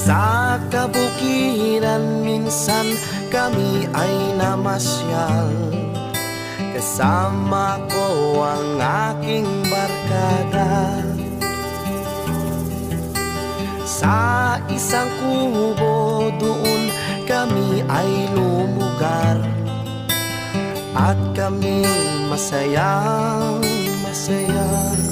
Sa kabukiran minsan kami ay namasyal, kasama ko ang aking barkada. Sa isang kubo doon kami ay lumugar, at kami masayang masaya.